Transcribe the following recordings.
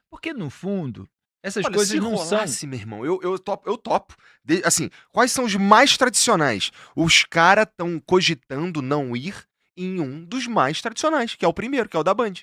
Porque, no fundo, essas Olha, se coisas não são. rolasse, meu irmão, eu topo. Eu topo. Assim, quais são os mais tradicionais? Os caras estão cogitando não ir em um dos mais tradicionais, que é o primeiro, que é o da Band.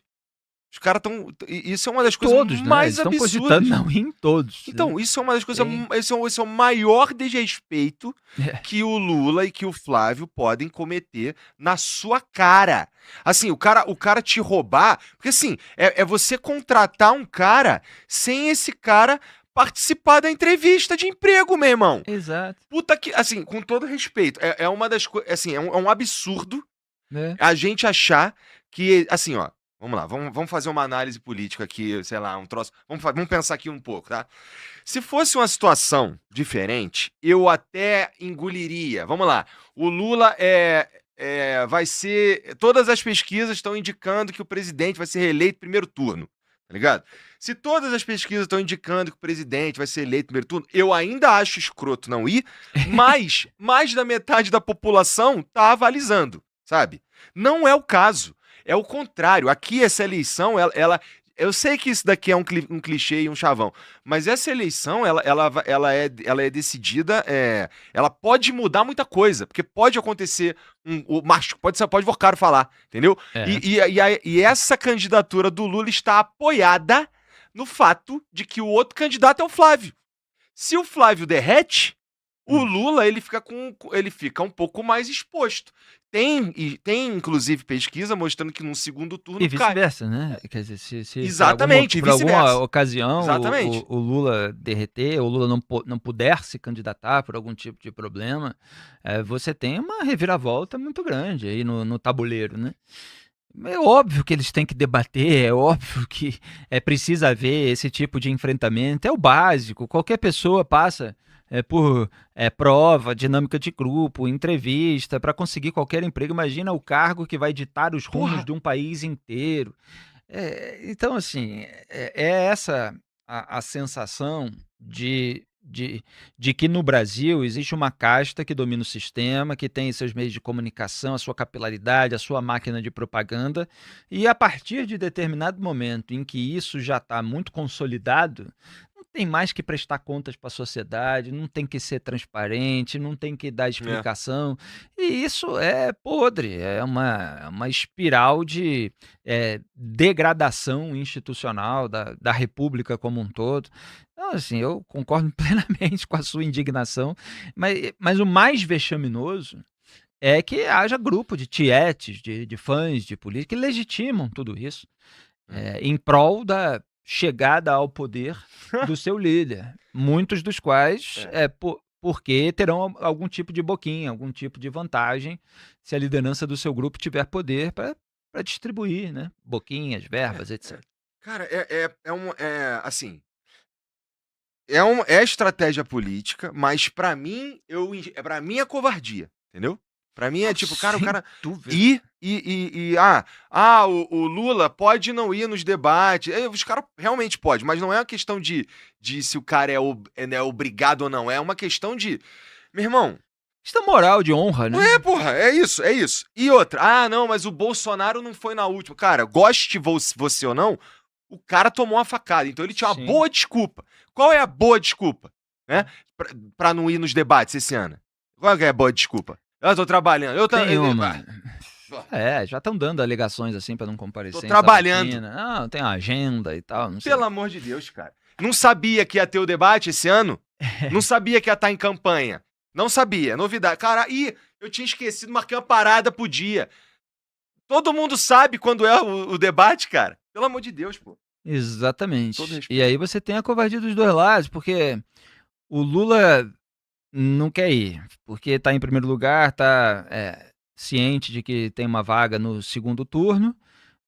Os caras estão. Isso é uma Em das coisas todos, né? Eles mais estão cogitando absurdas. não ir em todos, né? Então, isso é uma das coisas. Tem. Esse é o maior desrespeito É, que o Lula e que o Flávio podem cometer na sua cara. Assim, o cara te roubar. Porque, assim, é você contratar um cara sem esse cara participar da entrevista de emprego, meu irmão. exato. Puta que. Assim, com todo respeito, é uma das coisas. Assim, é um absurdo Né? a gente achar que, assim, ó, vamos lá, vamos fazer uma análise política aqui, sei lá, um troço. Vamos pensar aqui um pouco, tá? Se fosse uma situação diferente, eu até engoliria. Vamos lá, o Lula vai ser. Todas as pesquisas estão indicando que o presidente vai ser reeleito no primeiro turno, tá ligado? Se todas as pesquisas estão indicando que o presidente vai ser eleito no primeiro turno, eu ainda acho escroto não ir, mas mais da metade da população tá avalizando, sabe? Não é o caso. É o contrário. Aqui, essa eleição, eu sei que isso daqui é um clichê e um chavão, mas essa eleição, ela é decidida, ela pode mudar muita coisa, porque pode acontecer, pode Vorcaro falar, entendeu? É. E essa candidatura do Lula está apoiada no fato de que o outro candidato é o Flávio. Se o Flávio derrete, o Lula ele fica um pouco mais exposto. Tem inclusive pesquisa mostrando que no segundo turno E cai. vice-versa, né? Quer dizer, se Exatamente, e por alguma vice-versa. ocasião Exatamente. o Lula derreter, o Lula não puder se candidatar por algum tipo de problema, você tem uma reviravolta muito grande aí no tabuleiro, né? É óbvio que eles têm que debater, é óbvio que precisa haver esse tipo de enfrentamento, é o básico, qualquer pessoa passa por prova, dinâmica de grupo, entrevista, para conseguir qualquer emprego. Imagina o cargo que vai ditar os rumos Porra. de um país inteiro. Então, assim, essa a sensação de que no Brasil existe uma casta que domina o sistema, que tem seus meios de comunicação, a sua capilaridade, a sua máquina de propaganda, e a partir de determinado momento em que isso já está muito consolidado, não tem mais que prestar contas para a sociedade, não tem que ser transparente, não tem que dar É. explicação, e isso é podre, é uma espiral de degradação institucional da República como um todo. Então, assim, eu concordo plenamente com a sua indignação, mas o mais vexaminoso é que haja grupo de tietes, de fãs de política que legitimam tudo isso em prol da chegada ao poder do seu líder. Muitos dos quais porque terão algum tipo de boquinha, algum tipo de vantagem se a liderança do seu grupo tiver poder para distribuir, né? Boquinhas, verbas, etc. Cara, assim, é estratégia política, mas pra mim, pra mim é covardia, entendeu? Pra mim é tipo, cara, o Sem cara dúvida. ir o Lula pode não ir nos debates. Os caras realmente podem, mas não é uma questão de se o cara né, obrigado ou não. É uma questão de, meu irmão, Questão moral, de honra, né? porra, é isso, é isso. E outra, não, mas o Bolsonaro não foi na última. Cara, goste você ou não, o cara tomou uma facada, então ele tinha uma Sim. boa desculpa. Qual é a boa desculpa, né? Pra não ir nos debates esse ano? Qual é a boa desculpa? Eu tô trabalhando. Tem uma. Já estão dando alegações assim para não comparecer Tô em trabalhando. sabatina. Não, tem agenda e tal, não sei. Pelo amor de Deus, cara. Não sabia que ia ter o debate esse ano? Não sabia que ia estar em campanha. Não sabia, novidade. Cara, eu tinha esquecido, marquei uma parada pro dia. Todo mundo sabe quando é o debate, cara. Pelo amor de Deus, pô. Todo Exatamente. respeito. E aí você tem a covardia dos dois lados, porque o Lula não quer ir, porque está em primeiro lugar, está ciente de que tem uma vaga no segundo turno,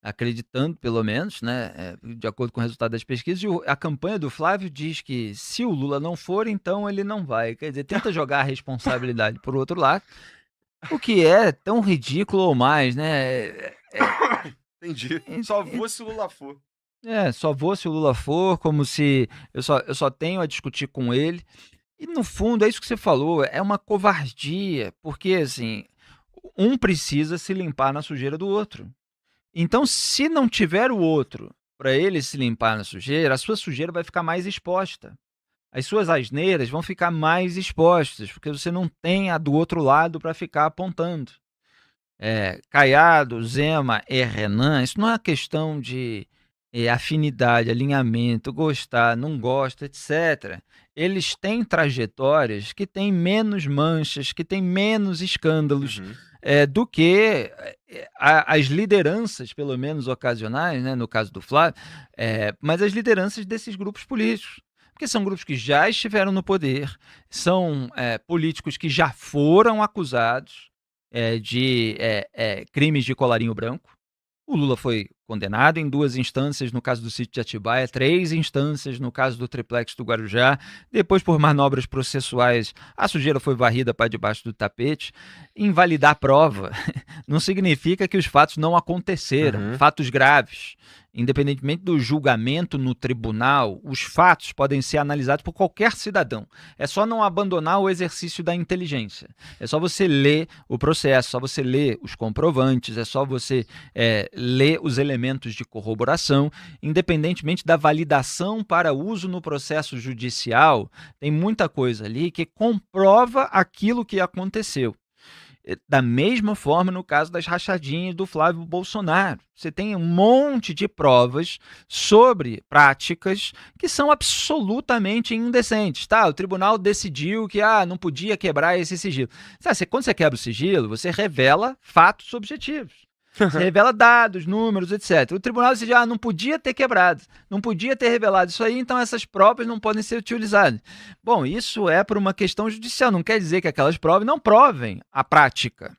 acreditando pelo menos, né, de acordo com o resultado das pesquisas, e a campanha do Flávio diz que se o Lula não for, então ele não vai. Quer dizer, tenta jogar a responsabilidade por outro lado, o que é tão ridículo ou mais, né? Entendi. Só vou se o Lula for. Só vou se o Lula for, como se eu só tenho a discutir com ele. E no fundo é isso que você falou, é uma covardia, porque assim, um precisa se limpar na sujeira do outro. Então, se não tiver o outro para ele se limpar na sujeira, a sua sujeira vai ficar mais exposta. As suas asneiras vão ficar mais expostas, porque você não tem a do outro lado para ficar apontando. Caiado, Zema e Renan, isso não é uma questão de afinidade, alinhamento, gostar, não gosta, etc. Eles têm trajetórias que têm menos manchas, que têm menos escândalos Uhum. do que as lideranças, pelo menos ocasionais, né, no caso do Flávio, mas as lideranças desses grupos políticos. Porque são grupos que já estiveram no poder, são políticos que já foram acusados de crimes de colarinho branco. O Lula foi condenado em 2 instâncias no caso do sítio de Atibaia, 3 instâncias no caso do triplex do Guarujá. Depois, por manobras processuais, a sujeira foi varrida para debaixo do tapete. Invalidar a prova não significa que os fatos não aconteceram, Uhum. fatos graves. Independentemente do julgamento no tribunal, os fatos podem ser analisados por qualquer cidadão. É só não abandonar o exercício da inteligência. É só você ler o processo, é só você ler os comprovantes, é só você ler os elementos de corroboração. Independentemente da validação para uso no processo judicial, tem muita coisa ali que comprova aquilo que aconteceu. Da mesma forma no caso das rachadinhas do Flávio Bolsonaro. Você tem um monte de provas sobre práticas que são absolutamente indecentes. Tá, o tribunal decidiu que não podia quebrar esse sigilo. Sabe, quando você quebra o sigilo, você revela fatos objetivos. Você revela dados, números, etc. O tribunal decidiu, não podia ter quebrado, não podia ter revelado isso aí, então essas provas não podem ser utilizadas. Bom, isso é por uma questão judicial, não quer dizer que aquelas provas não provem a prática.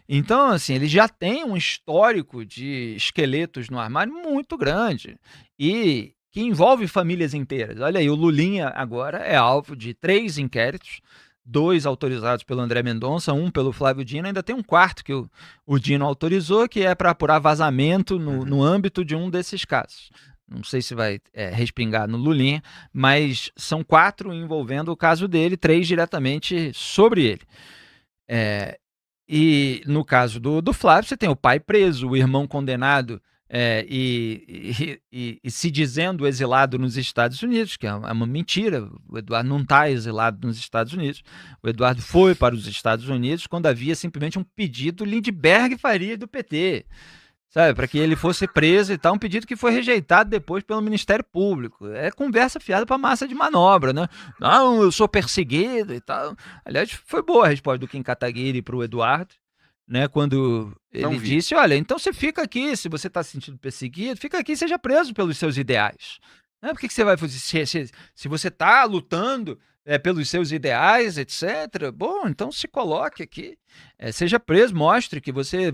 Então, assim, ele já tem um histórico de esqueletos no armário muito grande e que envolve famílias inteiras. Olha aí, o Lulinha agora é alvo de 3 inquéritos, 2 autorizados pelo André Mendonça, 1 pelo Flávio Dino, ainda tem um quarto que o Dino autorizou, que é para apurar vazamento no âmbito de um desses casos. Não sei se vai respingar no Lulinha, mas são 4 envolvendo o caso dele, 3 diretamente sobre ele. E no caso do Flávio, você tem o pai preso, o irmão condenado e se dizendo exilado nos Estados Unidos, que é uma mentira. O Eduardo não está exilado nos Estados Unidos. O Eduardo foi para os Estados Unidos quando havia simplesmente um pedido Lindbergh Faria do PT, sabe, para que ele fosse preso e tal, um pedido que foi rejeitado depois pelo Ministério Público. É conversa fiada para massa de manobra, né? Não, eu sou perseguido e tal. Aliás, foi boa a resposta do Kim Kataguiri para o Eduardo, né, quando ele disse, olha, então você fica aqui, se você está se sentindo perseguido, fica aqui e seja preso pelos seus ideais. Por que você vai fazer? Se você está lutando pelos seus ideais, etc., bom, então se coloque aqui, seja preso, mostre que você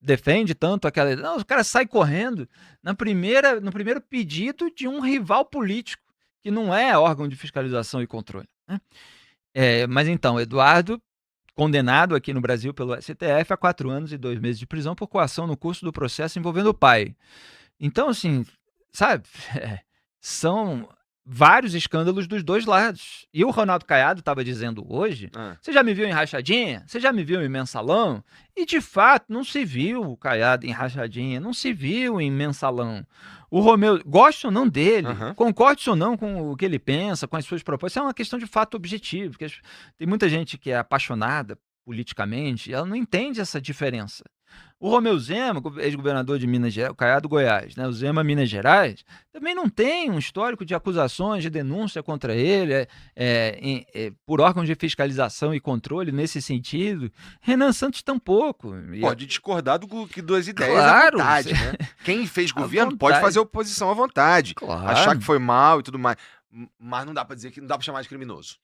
defende tanto aquela... Não, o cara sai correndo no primeiro pedido de um rival político, que não é órgão de fiscalização e controle, né? Mas então, Eduardo, condenado aqui no Brasil pelo STF a 4 anos e 2 meses de prisão por coação no curso do processo envolvendo o pai. Então, assim, sabe, são vários escândalos dos 2 lados. E o Ronaldo Caiado estava dizendo hoje, você já me viu em rachadinha? Você já me viu em mensalão? E, de fato, não se viu o Caiado em rachadinha, não se viu em mensalão. O Romeu, goste ou não dele, concorde ou não com o que ele pensa, com as suas propostas, isso é uma questão de fato objetivo, porque tem muita gente que é apaixonada politicamente e ela não entende essa diferença. O Romeu Zema, ex-governador de Minas Gerais, o Caiado Goiás, né, o Zema Minas Gerais, também não tem um histórico de acusações, de denúncia contra ele, por órgãos de fiscalização e controle nesse sentido. Renan Santos tampouco. Pode discordar das ideias Claro, à vontade, né? Quem fez governo pode fazer oposição à vontade. Claro. Achar que foi mal e tudo mais. Mas não dá para dizer que não dá para chamar de criminoso.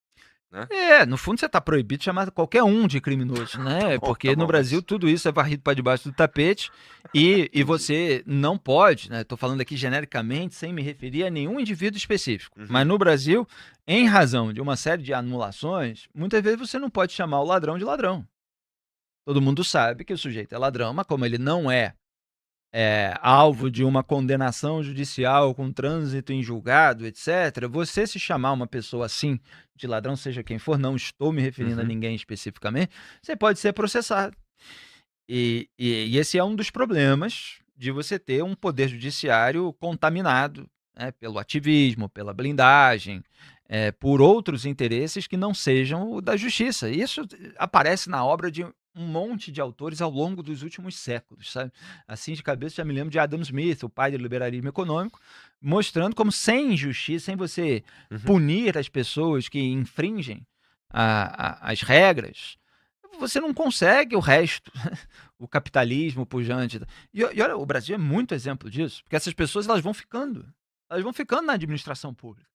Né? No fundo você está proibido de chamar qualquer um de criminoso, né? Porque no Brasil tudo isso é varrido para debaixo do tapete e você não pode, né? Estou falando aqui genericamente, sem me referir a nenhum indivíduo específico. Mas no Brasil, em razão de uma série de anulações, muitas vezes você não pode chamar o ladrão de ladrão. Todo mundo sabe que o sujeito é ladrão, mas como ele não é alvo de uma condenação judicial com trânsito em julgado, etc., você se chamar uma pessoa assim de ladrão, seja quem for, não estou me referindo a ninguém especificamente, você pode ser processado. E esse é um dos problemas de você ter um poder judiciário contaminado, né, pelo ativismo, pela blindagem, por outros interesses que não sejam o da justiça. Isso aparece na obra de um monte de autores ao longo dos últimos séculos, sabe. Assim de cabeça já me lembro de Adam Smith, o pai do liberalismo econômico, mostrando como sem justiça, sem você Uhum. punir as pessoas que infringem as regras, você não consegue o resto, o capitalismo pujante. E olha, o Brasil é muito exemplo disso, porque essas pessoas elas vão ficando na administração pública.